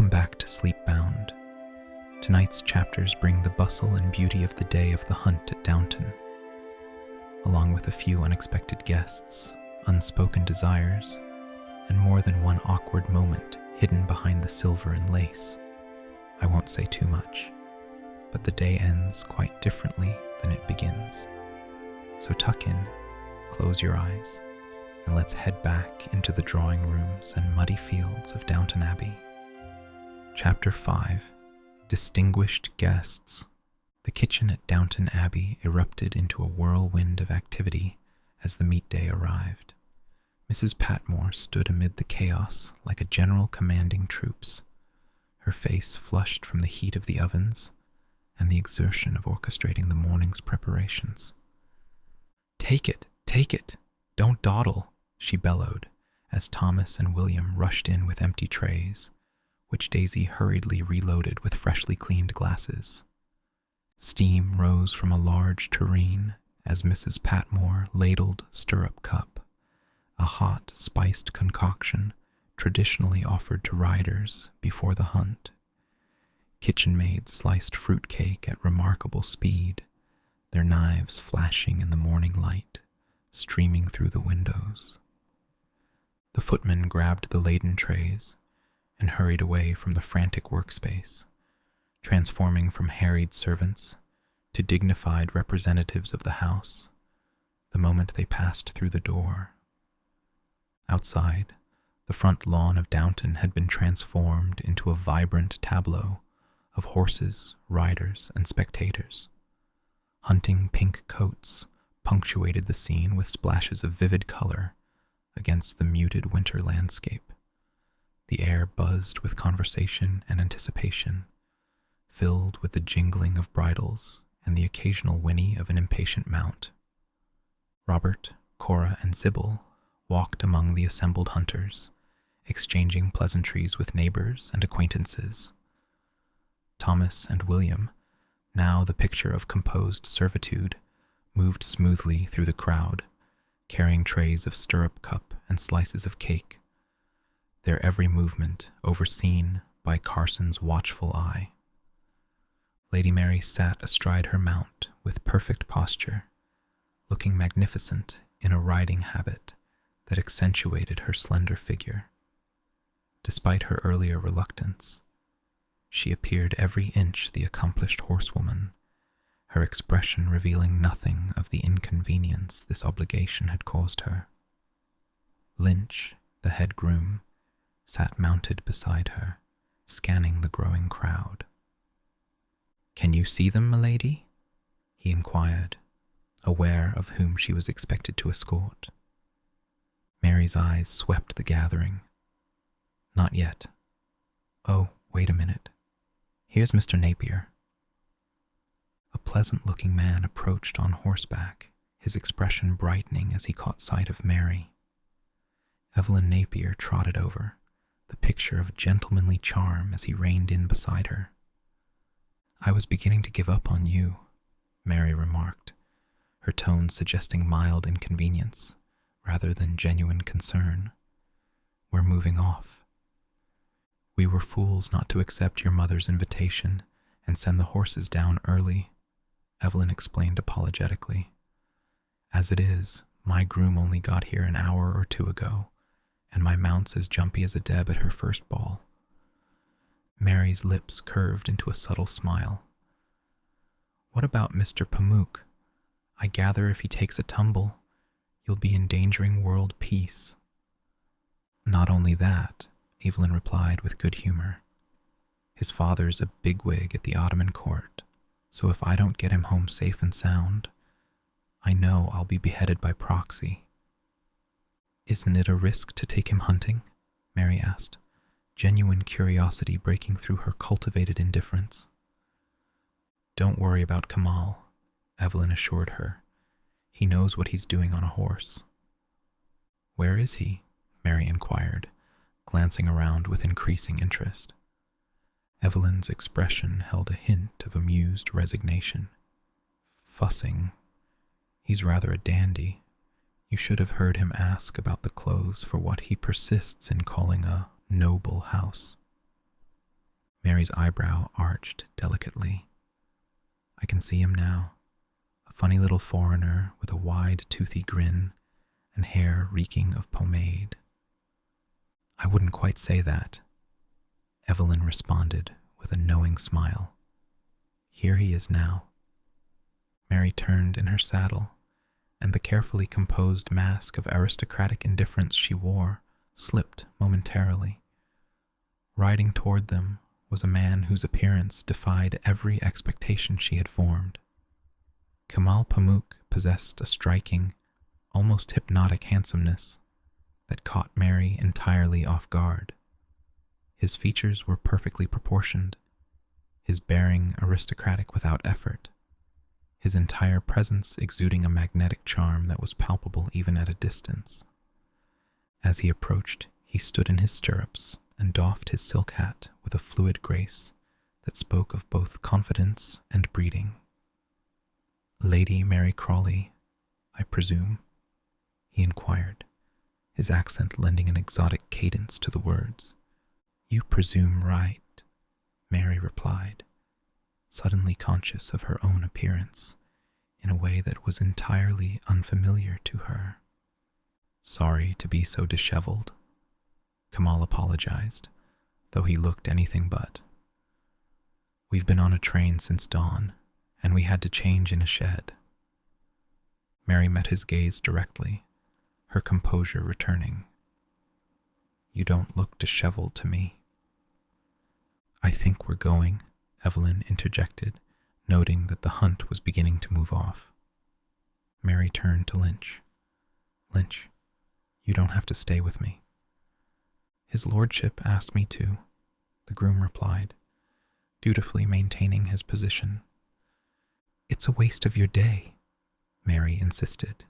Welcome back to Sleepbound. Tonight's chapters bring the bustle and beauty of the day of the hunt at Downton, along with a few unexpected guests, unspoken desires, and more than one awkward moment hidden behind the silver and lace. I won't say too much, but the day ends quite differently than it begins. So tuck in, close your eyes, and let's head back into the drawing rooms and muddy fields of Downton Abbey. Chapter 5. Distinguished Guests. The kitchen at Downton Abbey erupted into a whirlwind of activity as the meat day arrived. Mrs. Patmore stood amid the chaos like a general commanding troops, her face flushed from the heat of the ovens and the exertion of orchestrating the morning's preparations. Take it, don't dawdle," she bellowed, as Thomas and William rushed in with empty trays, which Daisy hurriedly reloaded with freshly cleaned glasses. Steam rose from a large tureen as Mrs. Patmore ladled stirrup cup, a hot, spiced concoction traditionally offered to riders before the hunt. Kitchen maids sliced fruit cake at remarkable speed, their knives flashing in the morning light, streaming through the windows. The footman grabbed the laden trays and hurried away from the frantic workspace, transforming from harried servants to dignified representatives of the house the moment they passed through the door. Outside, the front lawn of Downton had been transformed into a vibrant tableau of horses, riders, and spectators. Hunting pink coats punctuated the scene with splashes of vivid color against the muted winter landscape. The air buzzed with conversation and anticipation, filled with the jingling of bridles and the occasional whinny of an impatient mount. Robert, Cora, and Sybil walked among the assembled hunters, exchanging pleasantries with neighbors and acquaintances. Thomas and William, now the picture of composed servitude, moved smoothly through the crowd, carrying trays of stirrup cup and slices of cake, their every movement overseen by Carson's watchful eye. Lady Mary sat astride her mount with perfect posture, looking magnificent in a riding habit that accentuated her slender figure. Despite her earlier reluctance, she appeared every inch the accomplished horsewoman, her expression revealing nothing of the inconvenience this obligation had caused her. Lynch, the head groom, sat mounted beside her, scanning the growing crowd. "Can you see them, milady?" he inquired, aware of whom she was expected to escort. Mary's eyes swept the gathering. "Not yet. Oh, wait a minute. Here's Mr. Napier." A pleasant-looking man approached on horseback, his expression brightening as he caught sight of Mary. Evelyn Napier trotted over, the picture of gentlemanly charm as he reined in beside her. "I was beginning to give up on you," Mary remarked, her tone suggesting mild inconvenience rather than genuine concern. "We're moving off. We were fools not to accept your mother's invitation and send the horses down early," Evelyn explained apologetically. "As it is, my groom only got here an hour or two ago, and my mount's as jumpy as a deb at her first ball." Mary's lips curved into a subtle smile. "What about Mr. Pamuk? I gather if he takes a tumble, you'll be endangering world peace." "Not only that," Evelyn replied with good humor. "His father's a bigwig at the Ottoman court, so if I don't get him home safe and sound, I know I'll be beheaded by proxy." "Isn't it a risk to take him hunting?" Mary asked, genuine curiosity breaking through her cultivated indifference. "Don't worry about Kamal," Evelyn assured her. "He knows what he's doing on a horse." "Where is he?" Mary inquired, glancing around with increasing interest. Evelyn's expression held a hint of amused resignation. "Fussing. He's rather a dandy. You should have heard him ask about the clothes for what he persists in calling a noble house." Mary's eyebrow arched delicately. I can see him now, a funny little foreigner with a wide, toothy grin and hair reeking of pomade. I wouldn't quite say that, Evelyn responded with a knowing smile. Here he is now. Mary turned in her saddle, and the carefully composed mask of aristocratic indifference she wore slipped momentarily. Riding toward them was a man whose appearance defied every expectation she had formed. Kamal Pamuk possessed a striking, almost hypnotic handsomeness that caught Mary entirely off guard. His features were perfectly proportioned, his bearing aristocratic without effort, his entire presence exuding a magnetic charm that was palpable even at a distance. As he approached, he stood in his stirrups and doffed his silk hat with a fluid grace that spoke of both confidence and breeding. Lady Mary Crawley, I presume? He inquired, his accent lending an exotic cadence to the words. You presume right, Mary replied, suddenly conscious of her own appearance in a way that was entirely unfamiliar to her. Sorry to be so disheveled, Kamal apologized, though he looked anything but. We've been on a train since dawn, and we had to change in a shed. Mary met his gaze directly, her composure returning. You don't look disheveled to me. I think we're going, Evelyn interjected, noting that the hunt was beginning to move off. Mary turned to Lynch. Lynch, you don't have to stay with me. His lordship asked me to, the groom replied, dutifully maintaining his position. It's a waste of your day, Mary insisted.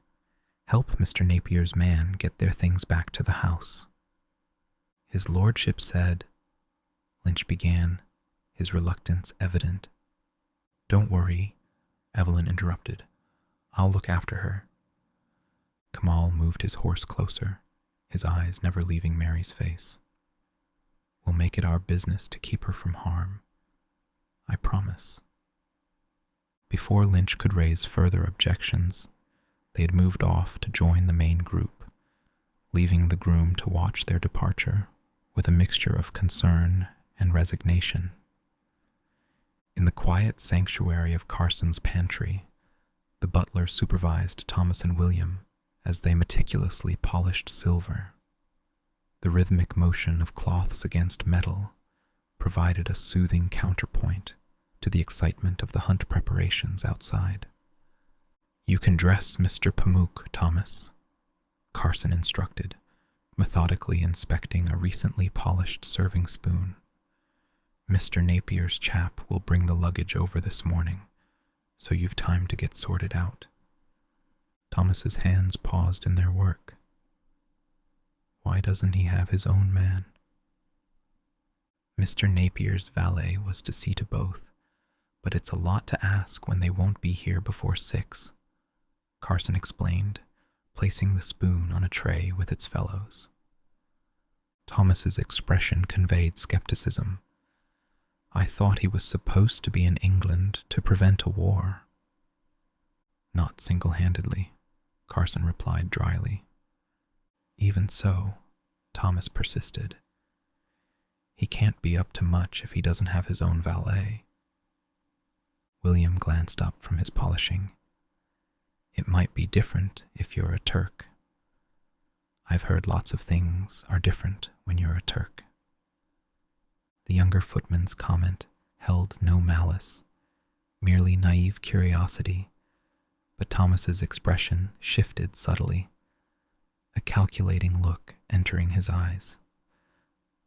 Help Mr. Napier's man get their things back to the house. His lordship said, Lynch began, his reluctance evident. Don't worry, Evelyn interrupted. I'll look after her. Kamal moved his horse closer, his eyes never leaving Mary's face. We'll make it our business to keep her from harm. I promise. Before Lynch could raise further objections, they had moved off to join the main group, leaving the groom to watch their departure with a mixture of concern and resignation. In the quiet sanctuary of Carson's pantry, the butler supervised Thomas and William as they meticulously polished silver. The rhythmic motion of cloths against metal provided a soothing counterpoint to the excitement of the hunt preparations outside. You can dress Mr. Pamuk, Thomas, Carson instructed, methodically inspecting a recently polished serving spoon. Mr. Napier's chap will bring the luggage over this morning, so you've time to get sorted out. Thomas's hands paused in their work. Why doesn't he have his own man? Mr. Napier's valet was to see to both, but it's a lot to ask when they won't be here before 6, Carson explained, placing the spoon on a tray with its fellows. Thomas's expression conveyed skepticism. I thought he was supposed to be in England to prevent a war. Not single-handedly, Carson replied dryly. Even so, Thomas persisted. He can't be up to much if he doesn't have his own valet. William glanced up from his polishing. It might be different if you're a Turk. I've heard lots of things are different when you're a Turk. The younger footman's comment held no malice, merely naive curiosity, but Thomas's expression shifted subtly, a calculating look entering his eyes.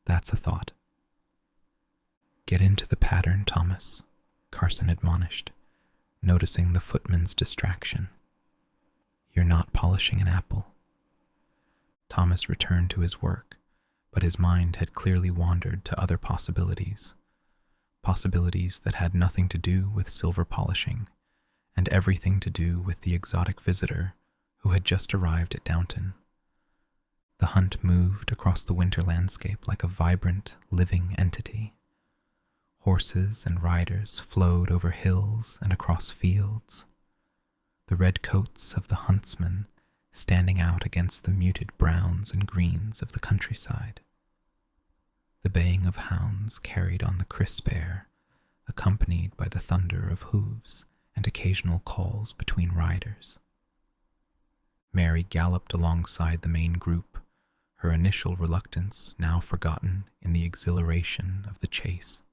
That's a thought. Get into the pattern, Thomas, Carson admonished, noticing the footman's distraction. You're not polishing an apple. Thomas returned to his work, but his mind had clearly wandered to other possibilities that had nothing to do with silver polishing and everything to do with the exotic visitor who had just arrived at Downton. The hunt moved across the winter landscape like a vibrant, living entity. Horses and riders flowed over hills and across fields, the red coats of the huntsmen standing out against the muted browns and greens of the countryside. The baying of hounds carried on the crisp air, accompanied by the thunder of hooves and occasional calls between riders. Mary galloped alongside the main group, her initial reluctance now forgotten in the exhilaration of the chase.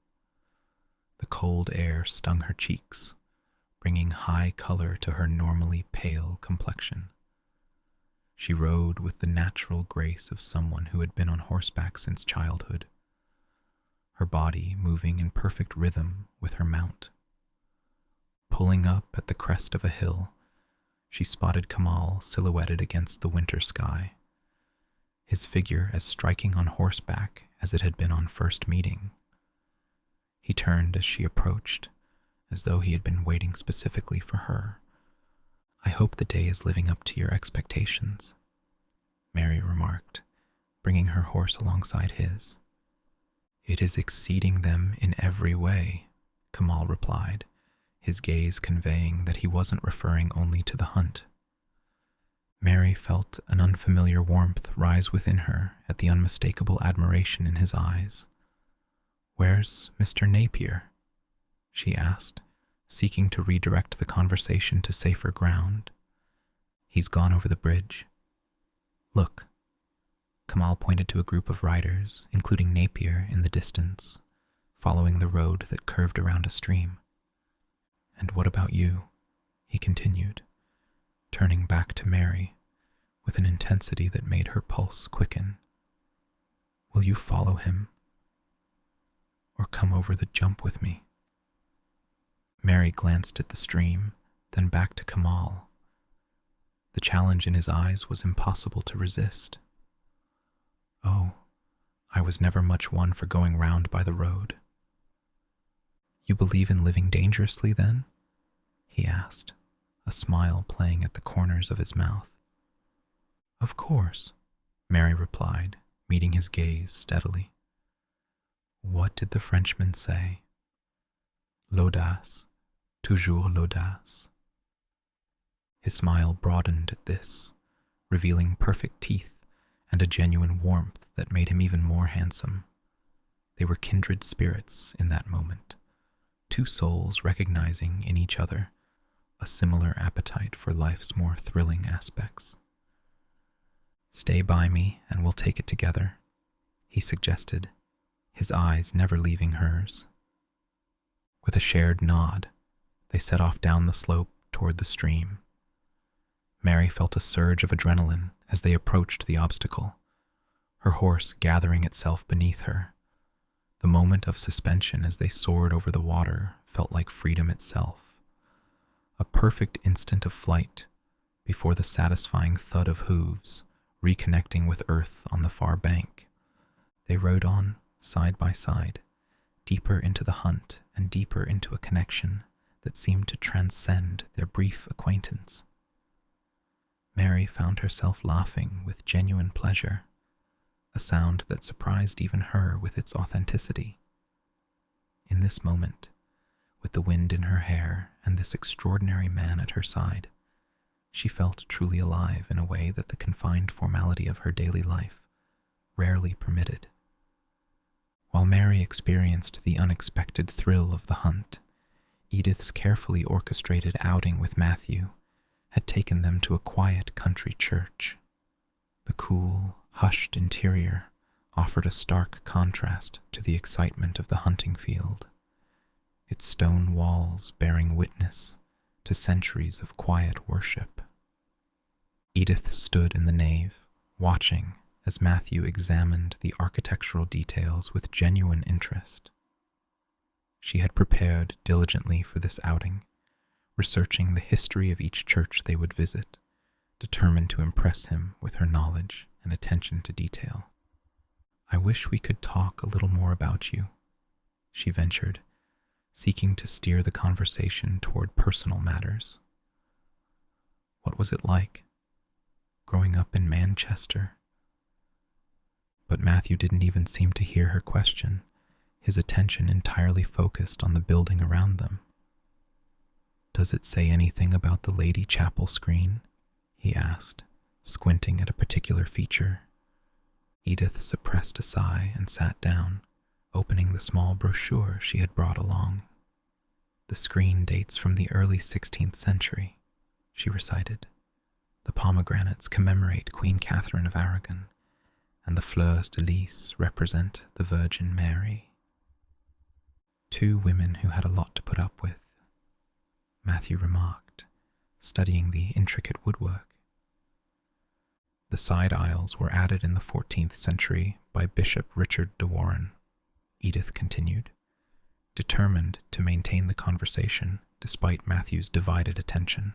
The cold air stung her cheeks, bringing high color to her normally pale complexion. She rode with the natural grace of someone who had been on horseback since childhood, her body moving in perfect rhythm with her mount. Pulling up at the crest of a hill, she spotted Kamal silhouetted against the winter sky, his figure as striking on horseback as it had been on first meeting. He turned as she approached, as though he had been waiting specifically for her. "I hope the day is living up to your expectations," Mary remarked, bringing her horse alongside his. "It is exceeding them in every way," Kamal replied, his gaze conveying that he wasn't referring only to the hunt. Mary felt an unfamiliar warmth rise within her at the unmistakable admiration in his eyes. "Where's Mr. Napier?" she asked, seeking to redirect the conversation to safer ground. "He's gone over the bridge. Look." Kamal pointed to a group of riders, including Napier in the distance, following the road that curved around a stream. "And what about you?" he continued, turning back to Mary with an intensity that made her pulse quicken. "Will you follow him? Or come over the jump with me?" Mary glanced at the stream, then back to Kamal. The challenge in his eyes was impossible to resist. "Oh, I was never much one for going round by the road." "You believe in living dangerously, then?" he asked, a smile playing at the corners of his mouth. "Of course," Mary replied, meeting his gaze steadily. "What did the Frenchman say? L'audace, toujours l'audace." His smile broadened at this, revealing perfect teeth and a genuine warmth that made him even more handsome. They were kindred spirits in that moment, two souls recognizing in each other a similar appetite for life's more thrilling aspects. "Stay by me and we'll take it together," he suggested, his eyes never leaving hers. With a shared nod, they set off down the slope toward the stream. Mary felt a surge of adrenaline as they approached the obstacle, her horse gathering itself beneath her. The moment of suspension as they soared over the water felt like freedom itself. A perfect instant of flight before the satisfying thud of hooves reconnecting with earth on the far bank. They rode on, side by side, deeper into the hunt and deeper into a connection that seemed to transcend their brief acquaintance. Mary found herself laughing with genuine pleasure, a sound that surprised even her with its authenticity. In this moment, with the wind in her hair and this extraordinary man at her side, she felt truly alive in a way that the confined formality of her daily life rarely permitted. While Mary experienced the unexpected thrill of the hunt, Edith's carefully orchestrated outing with Matthew had taken them to a quiet country church. The cool, hushed interior offered a stark contrast to the excitement of the hunting field, its stone walls bearing witness to centuries of quiet worship. Edith stood in the nave, watching as Matthew examined the architectural details with genuine interest. She had prepared diligently for this outing, researching the history of each church they would visit, determined to impress him with her knowledge and attention to detail. "I wish we could talk a little more about you," she ventured, seeking to steer the conversation toward personal matters. What was it like, growing up in Manchester? But Matthew didn't even seem to hear her question, his attention entirely focused on the building around them. "Does it say anything about the Lady Chapel screen?" he asked, squinting at a particular feature. Edith suppressed a sigh and sat down, opening the small brochure she had brought along. "The screen dates from the early 16th century," she recited. "The pomegranates commemorate Queen Catherine of Aragon, and the fleurs de lis represent the Virgin Mary." "Two women who had a lot to put up with," Matthew remarked, studying the intricate woodwork. "The side aisles were added in the 14th century by Bishop Richard de Warenne," Edith continued, determined to maintain the conversation despite Matthew's divided attention.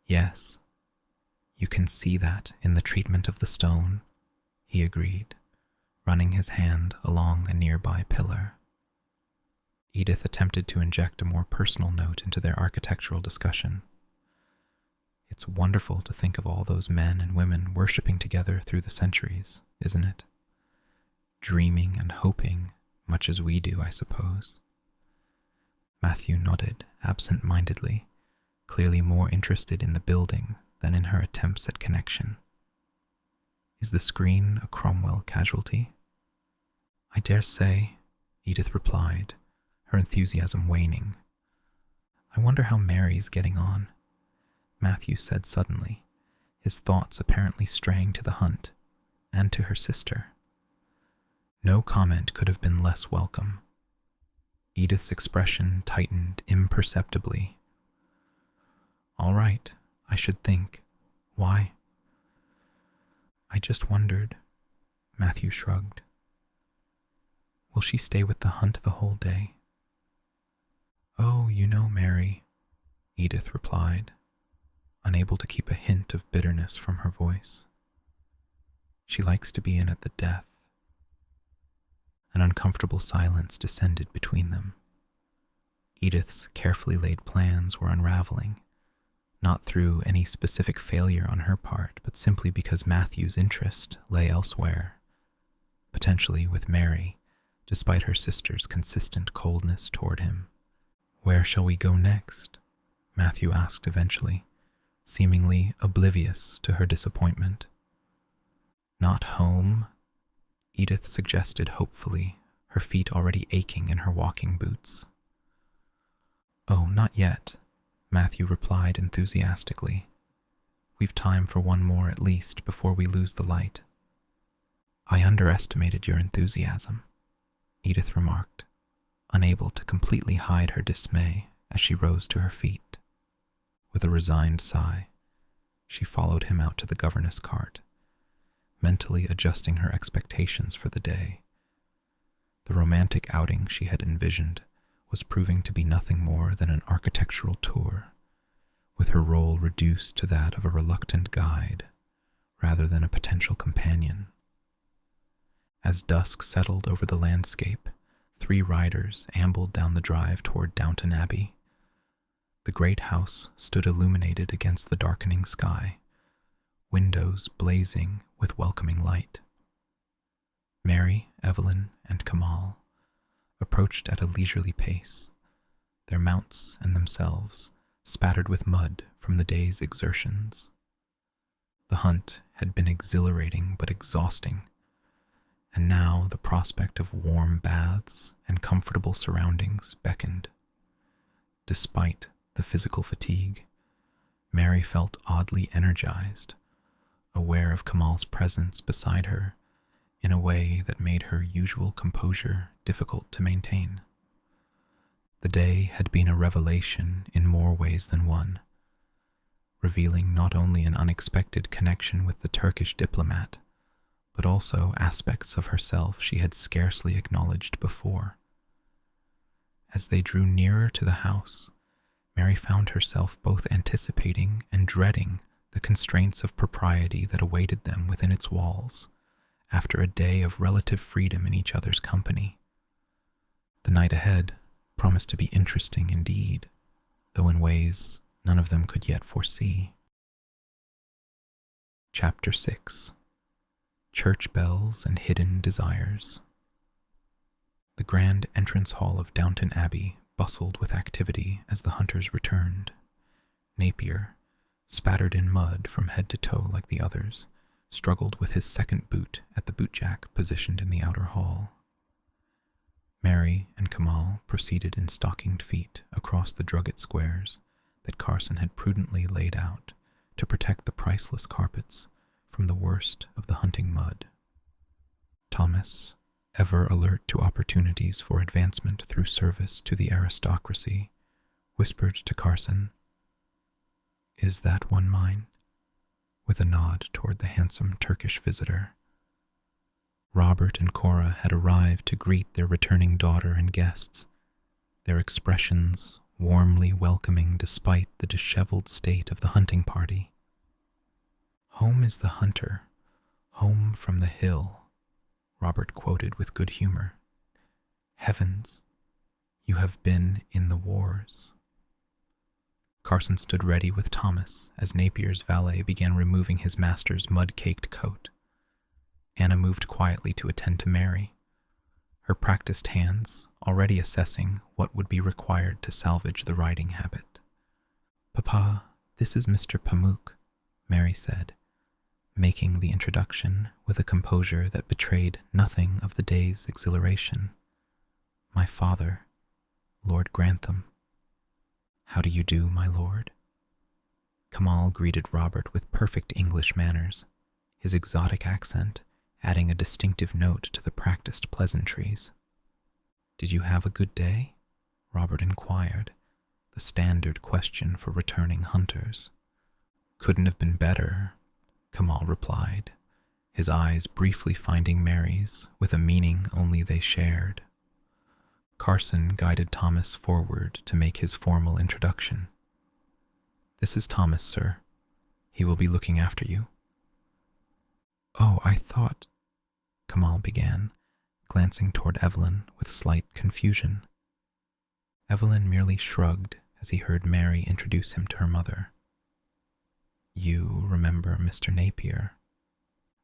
"Yes, you can see that in the treatment of the stone," he agreed, running his hand along a nearby pillar. Edith attempted to inject a more personal note into their architectural discussion. "It's wonderful to think of all those men and women worshipping together through the centuries, isn't it? Dreaming and hoping, much as we do, I suppose." Matthew nodded absent-mindedly, clearly more interested in the building than in her attempts at connection. "Is the screen a Cromwell casualty?" "I dare say," Edith replied, her enthusiasm waning. "I wonder how Mary's getting on," Matthew said suddenly, his thoughts apparently straying to the hunt and to her sister. No comment could have been less welcome. Edith's expression tightened imperceptibly. "All right, I should think. Why?" "I just wondered," Matthew shrugged. "Will she stay with the hunt the whole day?" "Oh, you know Mary," Edith replied, unable to keep a hint of bitterness from her voice. "She likes to be in at the death." An uncomfortable silence descended between them. Edith's carefully laid plans were unraveling, not through any specific failure on her part, but simply because Matthew's interest lay elsewhere, potentially with Mary, despite her sister's consistent coldness toward him. "Where shall we go next?" Matthew asked eventually, seemingly oblivious to her disappointment. "Not home?" Edith suggested hopefully, her feet already aching in her walking boots. "Oh, not yet," Matthew replied enthusiastically. "We've time for one more at least before we lose the light." "I underestimated your enthusiasm," Edith remarked, unable to completely hide her dismay as she rose to her feet. With a resigned sigh, she followed him out to the governess cart, mentally adjusting her expectations for the day. The romantic outing she had envisioned was proving to be nothing more than an architectural tour, with her role reduced to that of a reluctant guide rather than a potential companion. As dusk settled over the landscape, 3 riders ambled down the drive toward Downton Abbey. The great house stood illuminated against the darkening sky, windows blazing with welcoming light. Mary, Evelyn, and Kamal approached at a leisurely pace, their mounts and themselves spattered with mud from the day's exertions. The hunt had been exhilarating but exhausting, and now the prospect of warm baths and comfortable surroundings beckoned. Despite the physical fatigue, Mary felt oddly energized, aware of Kamal's presence beside her in a way that made her usual composure difficult to maintain. The day had been a revelation in more ways than one, revealing not only an unexpected connection with the Turkish diplomat, but also aspects of herself she had scarcely acknowledged before. As they drew nearer to the house, Mary found herself both anticipating and dreading the constraints of propriety that awaited them within its walls after a day of relative freedom in each other's company. The night ahead promised to be interesting indeed, though in ways none of them could yet foresee. Chapter 6. Church Bells and Hidden Desires. The grand entrance hall of Downton Abbey bustled with activity as the hunters returned. Napier, spattered in mud from head to toe like the others, struggled with his second boot at the bootjack positioned in the outer hall. Mary and Kamal proceeded in stockinged feet across the drugget squares that Carson had prudently laid out to protect the priceless carpets from the worst of the hunting mud. Thomas, ever alert to opportunities for advancement through service to the aristocracy, whispered to Carson, "Is that one mine?" with a nod toward the handsome Turkish visitor. Robert and Cora had arrived to greet their returning daughter and guests, their expressions warmly welcoming despite the disheveled state of the hunting party. "Home is the hunter, home from the hill," Robert quoted with good humor. "Heavens, you have been in the wars." Carson stood ready with Thomas as Napier's valet began removing his master's mud-caked coat. Anna moved quietly to attend to Mary, her practiced hands already assessing what would be required to salvage the riding habit. "Papa, this is Mr. Pamuk," Mary said, making the introduction with a composure that betrayed nothing of the day's exhilaration. "My father, Lord Grantham." "How do you do, my lord?" Kamal greeted Robert with perfect English manners, his exotic accent adding a distinctive note to the practiced pleasantries. "Did you have a good day?" Robert inquired, the standard question for returning hunters. "Couldn't have been better," Kamal replied, his eyes briefly finding Mary's with a meaning only they shared. Carson guided Thomas forward to make his formal introduction. "This is Thomas, sir. He will be looking after you." "Oh, I thought," Kamal began, glancing toward Evelyn with slight confusion. Evelyn merely shrugged as he heard Mary introduce him to her mother. "You remember Mr. Napier?"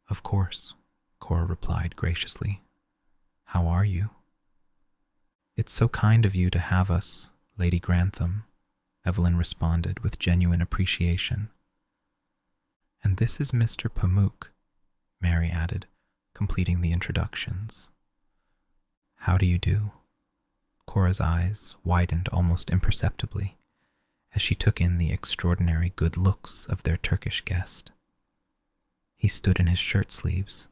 "Of course," Cora replied graciously. "How are you?" "It's so kind of you to have us, Lady Grantham," Evelyn responded with genuine appreciation. "And this is Mr. Pamuk," Mary added, completing the introductions. "How do you do?" Cora's eyes widened almost imperceptibly as she took in the extraordinary good looks of their Turkish guest. He stood in his shirt sleeves,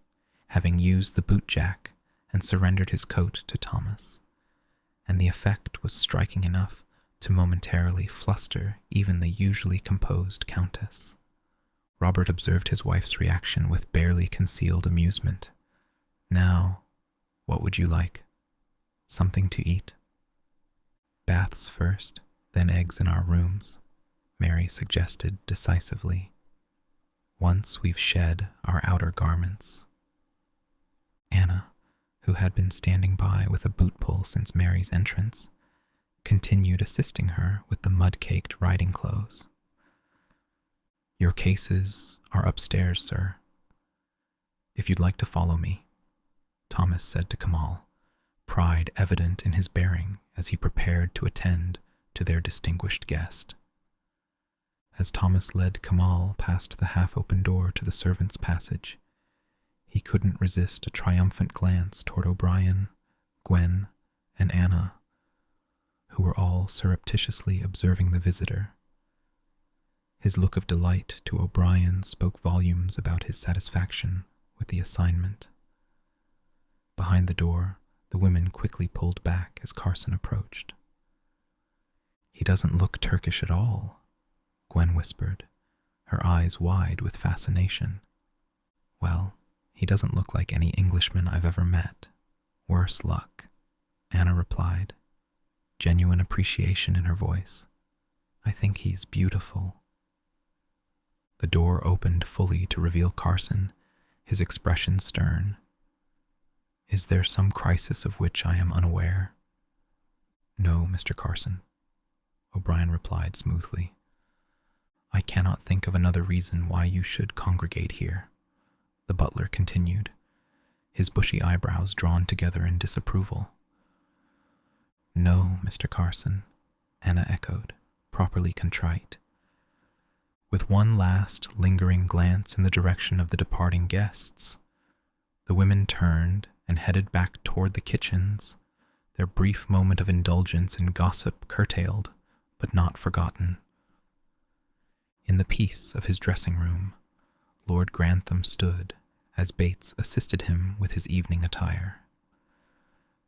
having used the bootjack and surrendered his coat to Thomas, and the effect was striking enough to momentarily fluster even the usually composed Countess. Robert observed his wife's reaction with barely concealed amusement. "Now, what would you like? Something to eat?" "Baths first, then eggs in our rooms," Mary suggested decisively. "Once we've shed our outer garments." Anna, who had been standing by with a boot pull since Mary's entrance, continued assisting her with the mud-caked riding clothes. "Your cases are upstairs, sir. If you'd like to follow me," Thomas said to Kamal, pride evident in his bearing as he prepared to attend to their distinguished guest. As Thomas led Kamal past the half-open door to the servants' passage, he couldn't resist a triumphant glance toward O'Brien, Gwen, and Anna, who were all surreptitiously observing the visitor. His look of delight to O'Brien spoke volumes about his satisfaction with the assignment. Behind the door, the women quickly pulled back as Carson approached. "He doesn't look Turkish at all," Gwen whispered, her eyes wide with fascination. "Well, he doesn't look like any Englishman I've ever met. Worse luck," Anna replied, genuine appreciation in her voice. "I think he's beautiful." The door opened fully to reveal Carson, his expression stern. "Is there some crisis of which I am unaware?" "No, Mr. Carson," O'Brien replied smoothly. "I cannot think of another reason why you should congregate here," the butler continued, his bushy eyebrows drawn together in disapproval. "No, Mr. Carson," Anna echoed, properly contrite. With one last, lingering glance in the direction of the departing guests, the women turned and headed back toward the kitchens, their brief moment of indulgence in gossip curtailed, but not forgotten. In the peace of his dressing room, Lord Grantham stood as Bates assisted him with his evening attire.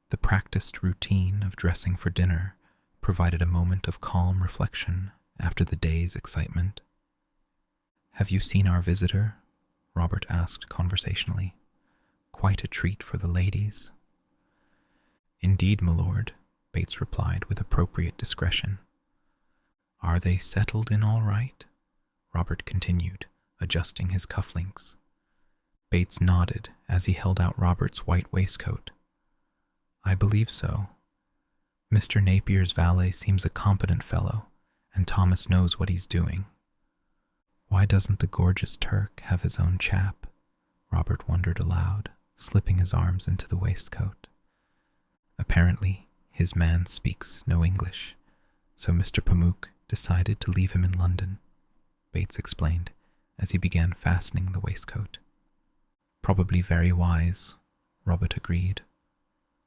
The practiced routine of dressing for dinner provided a moment of calm reflection after the day's excitement. "Have you seen our visitor?" Robert asked conversationally. "Quite a treat for the ladies." "Indeed, my lord," Bates replied with appropriate discretion. "Are they settled in all right?" Robert continued, adjusting his cufflinks. Bates nodded as he held out Robert's white waistcoat. "I believe so. Mr. Napier's valet seems a competent fellow, and Thomas knows what he's doing." "Why doesn't the gorgeous Turk have his own chap?" Robert wondered aloud, slipping his arms into the waistcoat. "Apparently, his man speaks no English, so Mr. Pamuk decided to leave him in London," Bates explained as he began fastening the waistcoat. "Probably very wise," Robert agreed.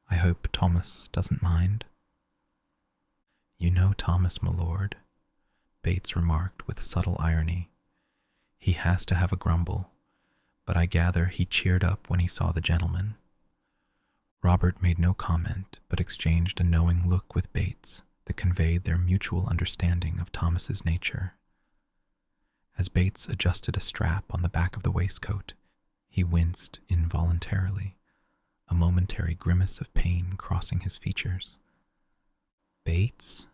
"I hope Thomas doesn't mind." "You know Thomas, my lord," Bates remarked with subtle irony. "He has to have a grumble, but I gather he cheered up when he saw the gentleman." Robert made no comment, but exchanged a knowing look with Bates that conveyed their mutual understanding of Thomas's nature. As Bates adjusted a strap on the back of the waistcoat, he winced involuntarily, a momentary grimace of pain crossing his features. "Bates?"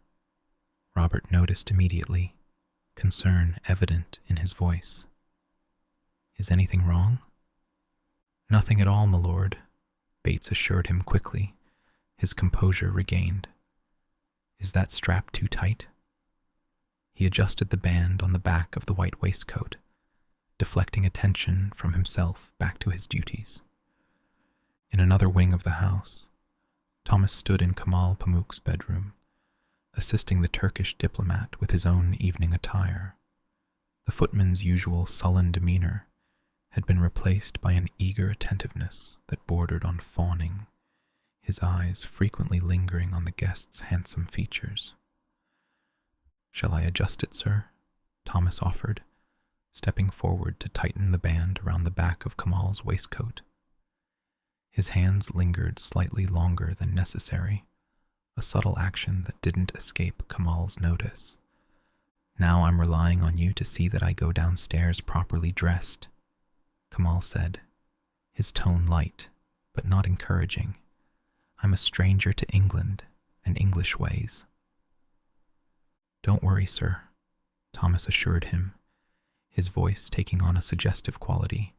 Robert noticed immediately, concern evident in his voice. "Is anything wrong?" "Nothing at all, my lord," Bates assured him quickly, his composure regained. "Is that strap too tight?" He adjusted the band on the back of the white waistcoat, deflecting attention from himself back to his duties. In another wing of the house, Thomas stood in Kamal Pamuk's bedroom, assisting the Turkish diplomat with his own evening attire. The footman's usual sullen demeanor had been replaced by an eager attentiveness that bordered on fawning, his eyes frequently lingering on the guest's handsome features. "Shall I adjust it, sir?" Thomas offered, stepping forward to tighten the band around the back of Kamal's waistcoat. His hands lingered slightly longer than necessary, a subtle action that didn't escape Kamal's notice. "Now I'm relying on you to see that I go downstairs properly dressed," Kamal said, his tone light, but not encouraging. "I'm a stranger to England and English ways." "Don't worry, sir," Thomas assured him, his voice taking on a suggestive quality.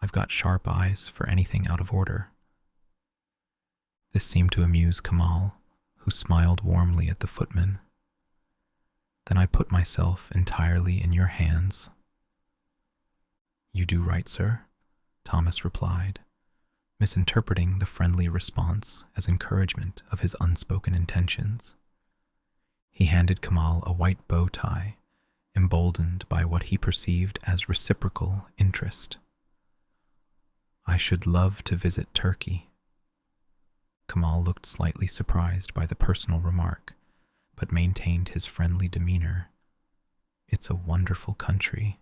"I've got sharp eyes for anything out of order." This seemed to amuse Kamal, who smiled warmly at the footman. "Then I put myself entirely in your hands." "You do right, sir," Thomas replied, misinterpreting the friendly response as encouragement of his unspoken intentions. He handed Kamal a white bow tie, emboldened by what he perceived as reciprocal interest. "I should love to visit Turkey." Kamal looked slightly surprised by the personal remark, but maintained his friendly demeanor. "It's a wonderful country."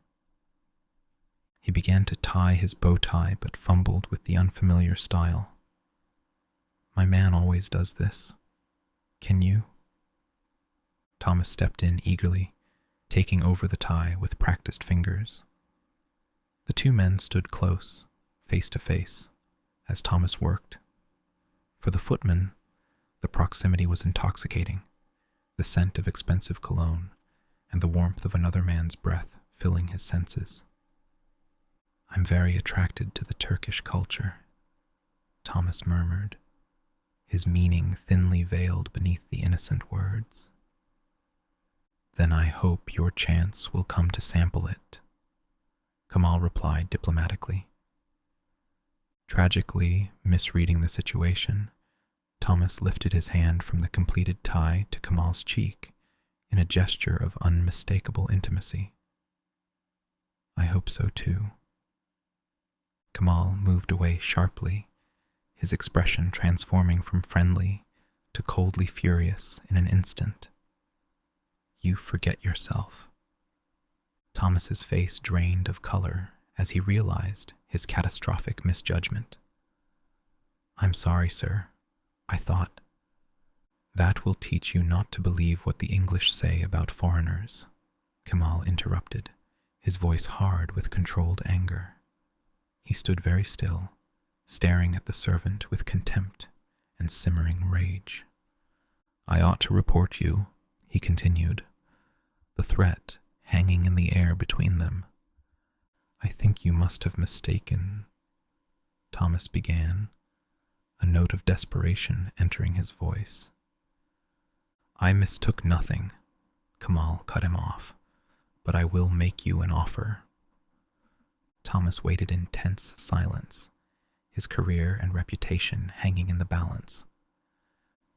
He began to tie his bow tie, but fumbled with the unfamiliar style. "My man always does this. Can you?" Thomas stepped in eagerly, taking over the tie with practiced fingers. The two men stood close, face to face, as Thomas worked. For the footman, the proximity was intoxicating, the scent of expensive cologne and the warmth of another man's breath filling his senses. "I'm very attracted to the Turkish culture," Thomas murmured, his meaning thinly veiled beneath the innocent words. "Then I hope your chance will come to sample it," Kamal replied diplomatically. Tragically misreading the situation, Thomas lifted his hand from the completed tie to Kamal's cheek in a gesture of unmistakable intimacy. I hope so too. Kamal moved away sharply, his expression transforming from friendly to coldly furious in an instant. You forget yourself. Thomas's face drained of color as he realized his catastrophic misjudgment. I'm sorry, sir. I thought. That will teach you not to believe what the English say about foreigners, Kamal interrupted, his voice hard with controlled anger. He stood very still, staring at the servant with contempt and simmering rage. I ought to report you, he continued, the threat hanging in the air between them. I think you must have mistaken, Thomas began, a note of desperation entering his voice. I mistook nothing, Kamal cut him off, but I will make you an offer. Thomas waited in tense silence, his career and reputation hanging in the balance.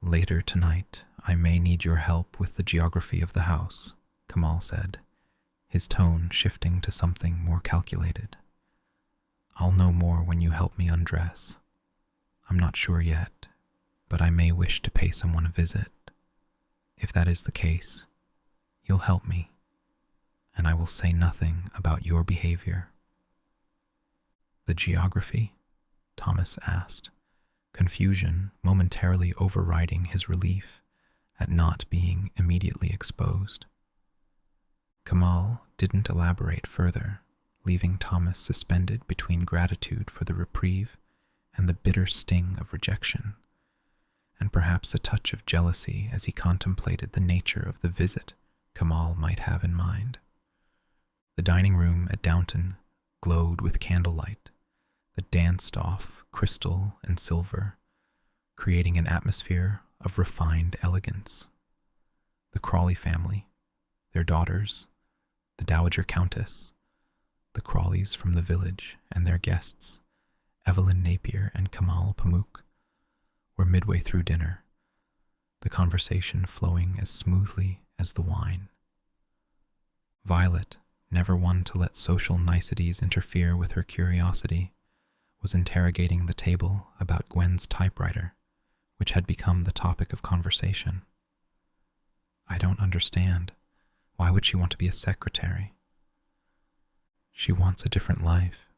Later tonight, I may need your help with the geography of the house, Kamal said, his tone shifting to something more calculated. I'll know more when you help me undress. I'm not sure yet, but I may wish to pay someone a visit. If that is the case, you'll help me, and I will say nothing about your behavior. The geography? Thomas asked, confusion momentarily overriding his relief at not being immediately exposed. Kamal didn't elaborate further, leaving Thomas suspended between gratitude for the reprieve and the bitter sting of rejection, and perhaps a touch of jealousy as he contemplated the nature of the visit Kamal might have in mind. The dining room at Downton glowed with candlelight that danced off crystal and silver, creating an atmosphere of refined elegance. The Crawley family, their daughters, the Dowager Countess, the Crawleys from the village and their guests, Evelyn Napier and Kamal Pamuk, were midway through dinner, the conversation flowing as smoothly as the wine. Violet, never one to let social niceties interfere with her curiosity, was interrogating the table about Gwen's typewriter, which had become the topic of conversation. I don't understand. Why would she want to be a secretary? She wants a different life,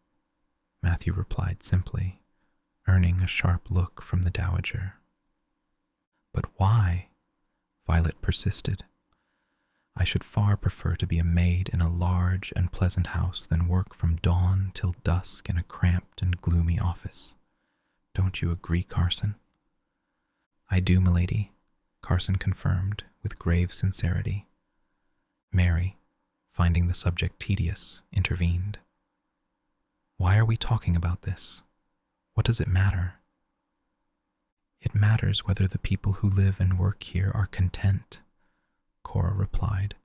Matthew replied simply, earning a sharp look from the dowager. But why? Violet persisted. I should far prefer to be a maid in a large and pleasant house than work from dawn till dusk in a cramped and gloomy office. Don't you agree, Carson? I do, milady, Carson confirmed with grave sincerity. Mary, finding the subject tedious, intervened. Why are we talking about this? What does it matter? It matters whether the people who live and work here are content, Cora replied,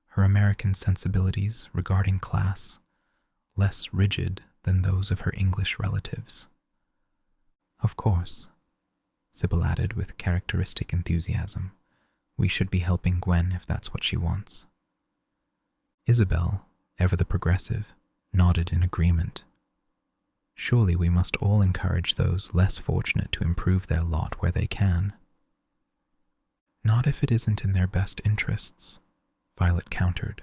her American sensibilities regarding class less rigid than those of her English relatives. Of course, Sybil added with characteristic enthusiasm, we should be helping Gwen if that's what she wants. Isabel, ever the progressive, nodded in agreement. Surely we must all encourage those less fortunate to improve their lot where they can. Not if it isn't in their best interests, Violet countered,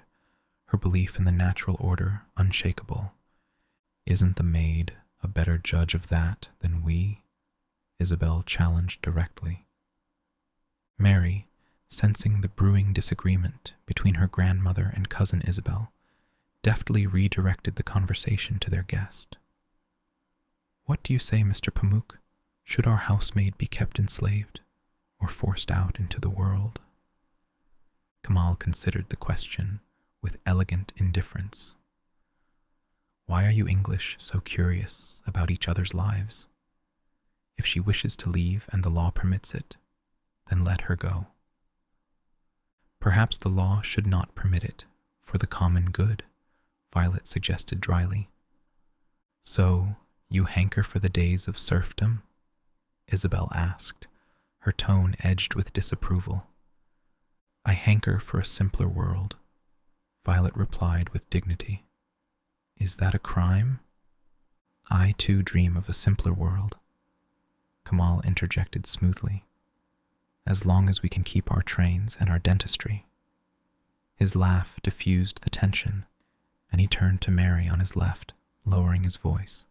her belief in the natural order unshakable. Isn't the maid a better judge of that than we? Isabel challenged directly. Mary, sensing the brewing disagreement between her grandmother and cousin Isabel, deftly redirected the conversation to their guest. What do you say, Mr. Pamuk? Should our housemaid be kept enslaved or forced out into the world? Kamal considered the question with elegant indifference. Why are you English so curious about each other's lives? If she wishes to leave and the law permits it, then let her go. Perhaps the law should not permit it for the common good, Violet suggested dryly. So, you hanker for the days of serfdom? Isabel asked, her tone edged with disapproval. "I hanker for a simpler world," Violet replied with dignity. "Is that a crime?" "I too dream of a simpler world," Kamal interjected smoothly, "as long as we can keep our trains and our dentistry." His laugh diffused the tension, and he turned to Mary on his left, lowering his voice.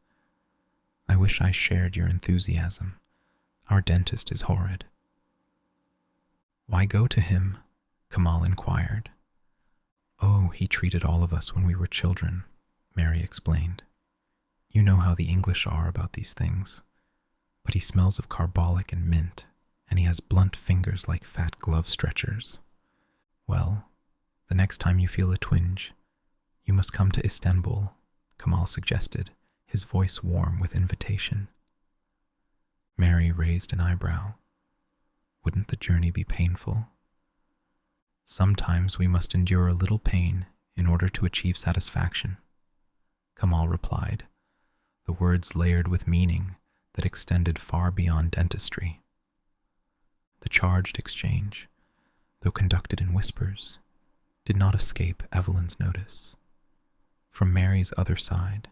"I wish I shared your enthusiasm. Our dentist is horrid." "Why go to him?" Kamal inquired. "Oh, he treated all of us when we were children," Mary explained. "You know how the English are about these things. But he smells of carbolic and mint, and he has blunt fingers like fat glove stretchers. Well, the next time you feel a twinge, you must come to Istanbul," Kamal suggested, his voice warm with invitation. Mary raised an eyebrow. "Wouldn't the journey be painful?" "Sometimes we must endure a little pain in order to achieve satisfaction," Kamal replied, the words layered with meaning that extended far beyond dentistry. The charged exchange, though conducted in whispers, did not escape Evelyn's notice. From Mary's other side,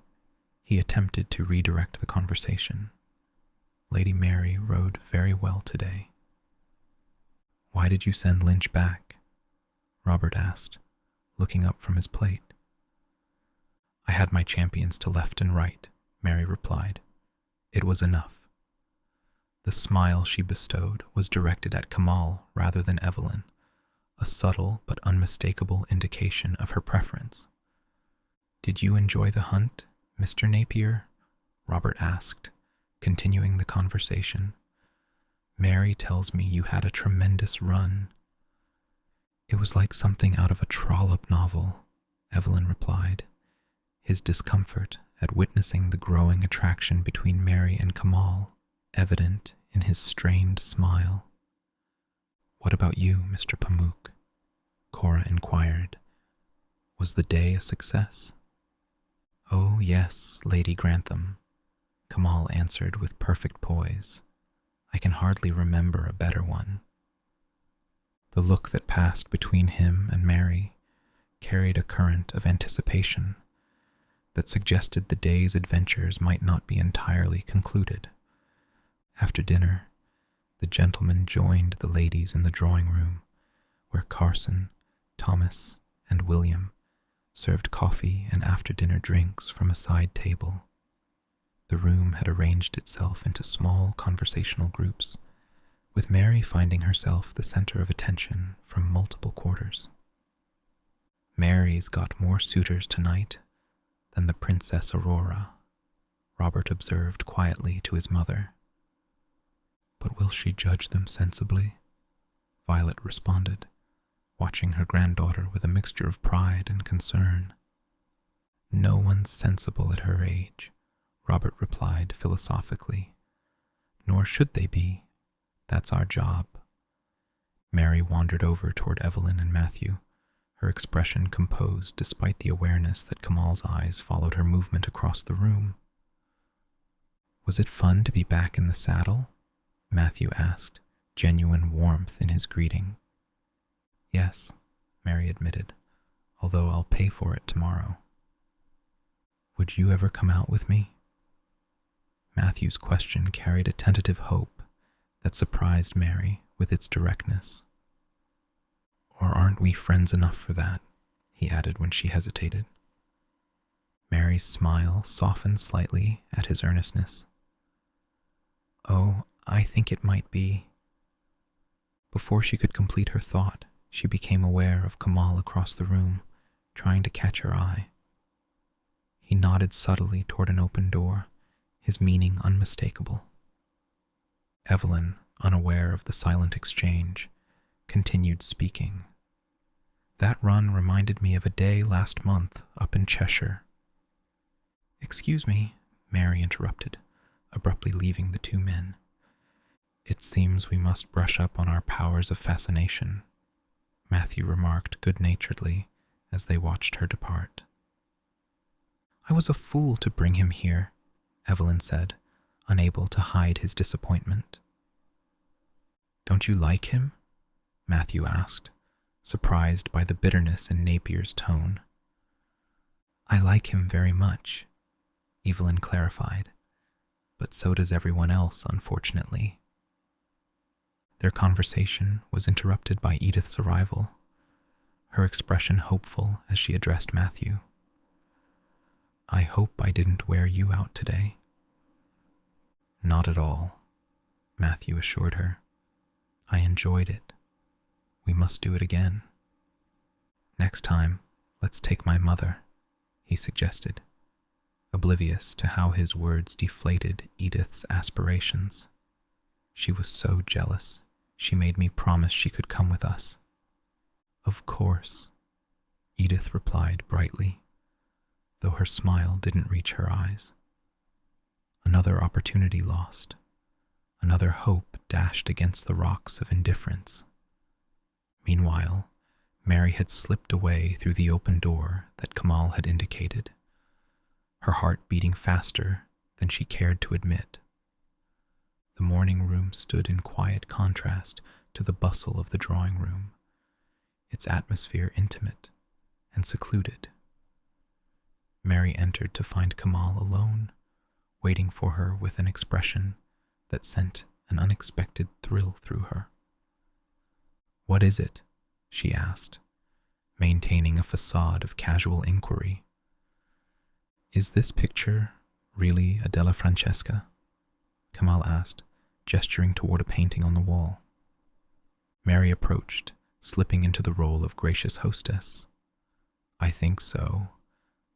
he attempted to redirect the conversation. "Lady Mary rode very well today." "Why did you send Lynch back?" Robert asked, looking up from his plate. "I had my champions to left and right," Mary replied. "It was enough." The smile she bestowed was directed at Kamal rather than Evelyn, a subtle but unmistakable indication of her preference. "Did you enjoy the hunt, Mr. Napier?" Robert asked, continuing the conversation. "Mary tells me you had a tremendous run." "It was like something out of a Trollope novel," Evelyn replied, his discomfort at witnessing the growing attraction between Mary and Kamal evident in his strained smile. "What about you, Mr. Pamuk?" Cora inquired. "Was the day a success?" "Oh, yes, Lady Grantham," Kamal answered with perfect poise. "I can hardly remember a better one." The look that passed between him and Mary carried a current of anticipation that suggested the day's adventures might not be entirely concluded. After dinner, the gentlemen joined the ladies in the drawing room, where Carson, Thomas, and William served coffee and after-dinner drinks from a side table. The room had arranged itself into small conversational groups, with Mary finding herself the center of attention from multiple quarters. "Mary's got more suitors tonight than the Princess Aurora," Robert observed quietly to his mother. "But will she judge them sensibly?" Violet responded, watching her granddaughter with a mixture of pride and concern. "No one's sensible at her age," Robert replied philosophically. "Nor should they be. That's our job." Mary wandered over toward Evelyn and Matthew, her expression composed despite the awareness that Kamal's eyes followed her movement across the room. "Was it fun to be back in the saddle?" Matthew asked, genuine warmth in his greeting. "Yes," Mary admitted, "although I'll pay for it tomorrow." "Would you ever come out with me?" Matthew's question carried a tentative hope that surprised Mary with its directness. "Or aren't we friends enough for that?" he added when she hesitated. Mary's smile softened slightly at his earnestness. "Oh, I think it might be." Before she could complete her thought, she became aware of Kamal across the room, trying to catch her eye. He nodded subtly toward an open door, his meaning unmistakable. Evelyn, unaware of the silent exchange, continued speaking. "That run reminded me of a day last month up in Cheshire." "Excuse me," Mary interrupted, abruptly leaving the two men. "It seems we must brush up on our powers of fascination," Matthew remarked good-naturedly as they watched her depart. "I was a fool to bring him here," Evelyn said, unable to hide his disappointment. Don't you like him? Matthew asked, surprised by the bitterness in Napier's tone. I like him very much, Evelyn clarified, but so does everyone else, unfortunately. Their conversation was interrupted by Edith's arrival, her expression hopeful as she addressed Matthew. I hope I didn't wear you out today. Not at all, Matthew assured her. I enjoyed it. We must do it again. Next time, let's take my mother, he suggested, oblivious to how his words deflated Edith's aspirations. She was so jealous, she made me promise she could come with us. Of course, Edith replied brightly, though her smile didn't reach her eyes. Another opportunity lost, another hope dashed against the rocks of indifference. Meanwhile, Mary had slipped away through the open door that Kamal had indicated, her heart beating faster than she cared to admit. The morning room stood in quiet contrast to the bustle of the drawing room, its atmosphere intimate and secluded. Mary entered to find Kamal alone, waiting for her with an expression that sent an unexpected thrill through her. What is it? She asked, maintaining a facade of casual inquiry. Is this picture really a Della Francesca? Kamal asked, gesturing toward a painting on the wall. Mary approached, slipping into the role of gracious hostess. I think so.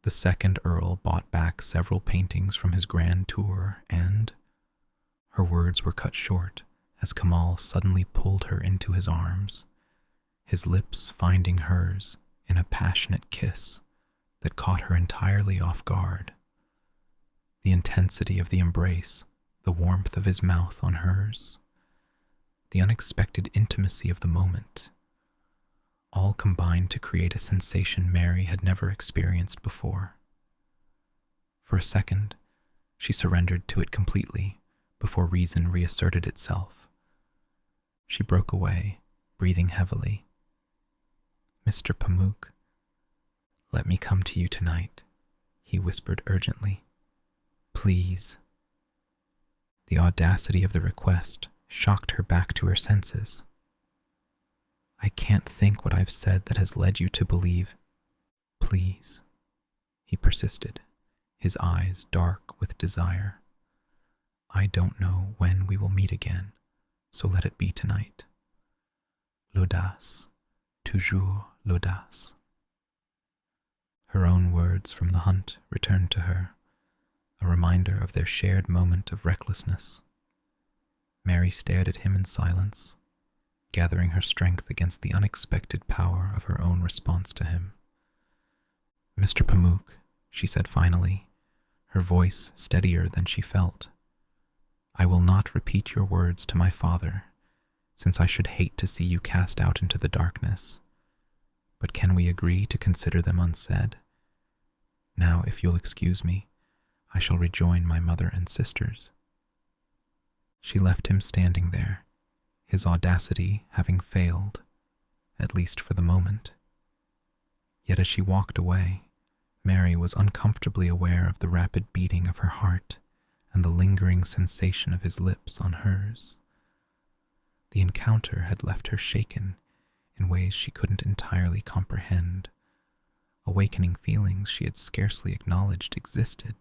The second Earl bought back several paintings from his grand tour and... Her words were cut short as Kamal suddenly pulled her into his arms, his lips finding hers in a passionate kiss that caught her entirely off guard. The intensity of the embrace, the warmth of his mouth on hers, the unexpected intimacy of the moment, all combined to create a sensation Mary had never experienced before. For a second, she surrendered to it completely before reason reasserted itself. She broke away, breathing heavily. Mr. Pamuk, let me come to you tonight, he whispered urgently. Please. The audacity of the request shocked her back to her senses. I can't think what I've said that has led you to believe. Please, he persisted, his eyes dark with desire. I don't know when we will meet again, so let it be tonight. L'audace, toujours l'audace. Her own words from the hunt returned to her, a reminder of their shared moment of recklessness. Mary stared at him in silence, gathering her strength against the unexpected power of her own response to him. Mr. Pamuk, she said finally, her voice steadier than she felt. I will not repeat your words to my father, since I should hate to see you cast out into the darkness. But can we agree to consider them unsaid? Now, if you'll excuse me, I shall rejoin my mother and sisters. She left him standing there, his audacity having failed, at least for the moment. Yet as she walked away, Mary was uncomfortably aware of the rapid beating of her heart and the lingering sensation of his lips on hers. The encounter had left her shaken in ways she couldn't entirely comprehend, awakening feelings she had scarcely acknowledged existed.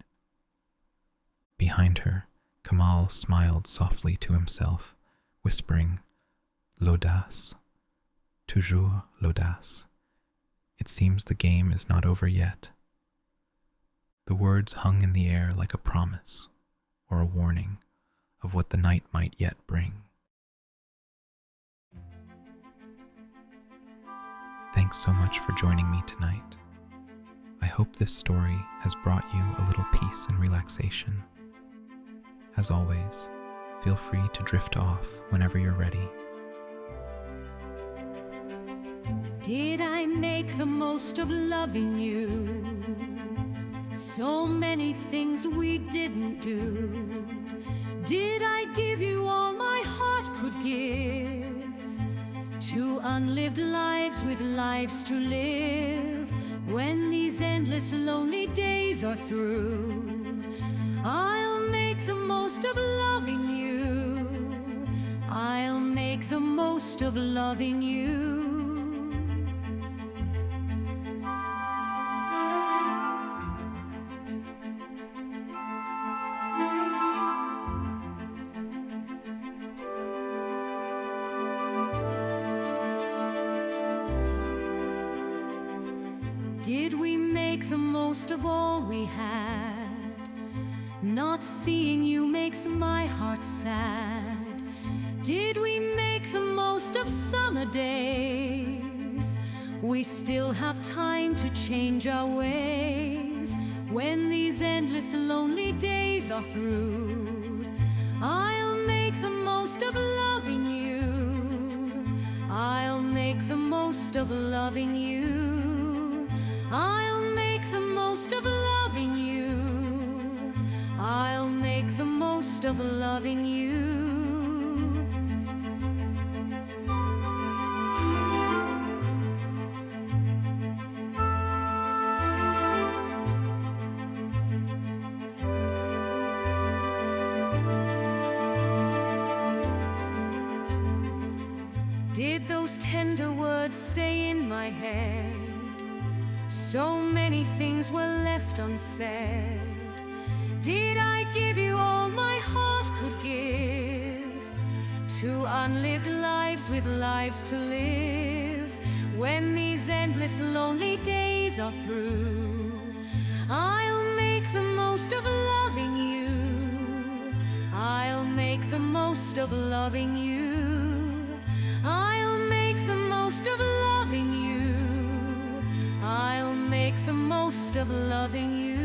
Behind her, Kamal smiled softly to himself, whispering, L'audace, toujours l'audace. It seems the game is not over yet. The words hung in the air like a promise or a warning of what the night might yet bring. Thanks so much for joining me tonight. I hope this story has brought you a little peace and relaxation. As always, feel free to drift off whenever you're ready. Did I make the most of loving you? So many things we didn't do. Did I give you all my heart could give? to unlived lives with lives to live. When these endless lonely days are through, I'll make the most of loving you. I'll make the most of loving you. Did we make the most of all we had? Not seeing you makes my heart sad. Did we make the most of summer days? We still have time to change our ways. When these endless lonely days are through, I'll make the most of loving you. I'll make the most of loving you. I'll make the most of loving you. I'll make the most of loving you. Did those tender words stay in my head? So many things were left unsaid. Did I give you all my heart could give, to unlived lives with lives to live? When these endless lonely days are through, I'll make the most of loving you. I'll make the most of loving you. I'll make the most of loving you. I'll make the most of loving you.